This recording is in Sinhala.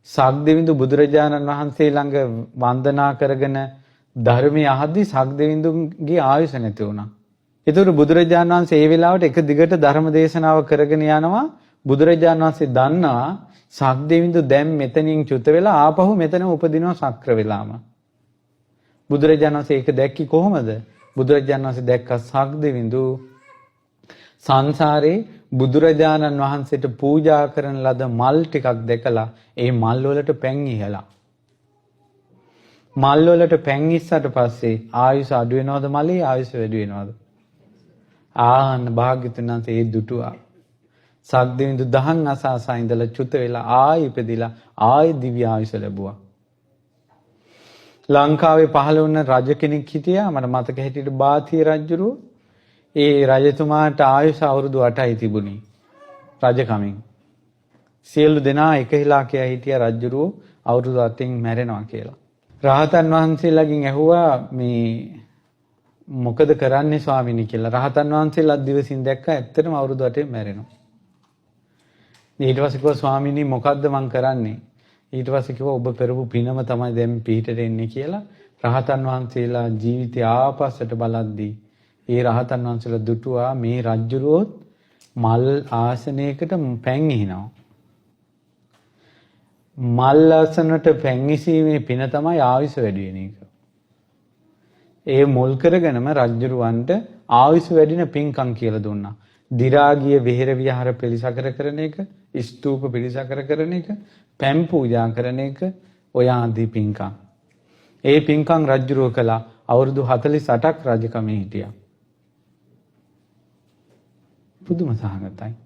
සක්දෙවිඳු බුදුරජාණන් වහන්සේ ළඟ වන්දනා කරගෙන ධර්මය අහද්දී සක්දෙවිඳුගේ ආයුෂ නැති වුණා. ඒතර බුදුරජාණන් වහන්සේ ඒ වෙලාවට එක දිගට ධර්ම දේශනාව කරගෙන යනවා. බුදුරජාණන් වහන්සේ දන්නවා සක්දෙවිඳු දැන් මෙතනින් චුත වෙලා ආපහු මෙතන උපදිනවා සක්‍ර වෙලාම. බුදුරජාණන් වහන්සේ ඒක දැක්කේ කොහොමද? බුදුරජාණන් වහන්සේ දැක්කා සක්දෙවිඳු සංසාරේ බුදුරජාණන් වහන්සේට පූජා කරන ලද මල් ටිකක් දැකලා ඒ මල් වලට පැන් ඉහලා. මල් වලට පැන් ඉස්සට පස්සේ ආයුෂ අඩු වෙනවද මලේ ආයුෂ වැඩි වෙනවද? ආන්න භාග්‍යතුන් වහන්සේ ඒ දුටුවා. සක්දෙවිඳු දහන් අසාසා ඉඳලා චුත වෙලා ආයි ඉපදිලා ආයි දිව්‍ය ආයුෂ ලැබුවා. ලංකාවේ පහළ වුණ රජ කෙනෙක් හිටියා මට මතක හිටියට බාතිය රජුරු. ඒ රජතුමාට ආයුෂ අවුරුදු 8යි තිබුණේ රජකමින්. සියලු දෙනා එකහිලා කියා හිටියා රජුරු අවුරුදු 8න් මැරෙනවා කියලා. රහතන් වහන්සේලාගෙන් ඇහුවා මේ මොකද කරන්නේ ස්වාමීනි කියලා. රහතන් වහන්සේලා දිවසින් දැක්කා ඇත්තටම අවුරුදු 8න් මැරෙනවා. ඊට පස්සේ කිව්වා ස්වාමීනි මොකද්ද මං කරන්නේ? ඊට පස්සේ කිව්වා ඔබ කරපු පිනම තමයි දැන් පිටට එන්නේ කියලා. රහතන් වහන්සේලා ජීවිතය ආපස්සට බලද්දී ඒ රහතන් වහන්සේලා දුටුවා මේ රජුරුවොත් මල් ආසනයකට පැන් ඉහිනවා. මල් ආසනට පැන් ඉසීමේ පින තමයි ආයුෂ වැඩි වෙන එක. ඒ මුල් කරගෙනම රජුරුවන්ට ආයුෂ වැඩින පින්කම් කියලා දුන්නා. දි รา ගිය විහෙර විහාර පිළිසකර කරන එක, ස්තූප පිළිසකර කරන එක, පැන් පූජා කරන එක ඔය ආදී පින්කම්. ඒ පින්කම් රජුරුව කළා අවුරුදු 48ක් රජකමේ හිටියා. පුදුම සහගතයි.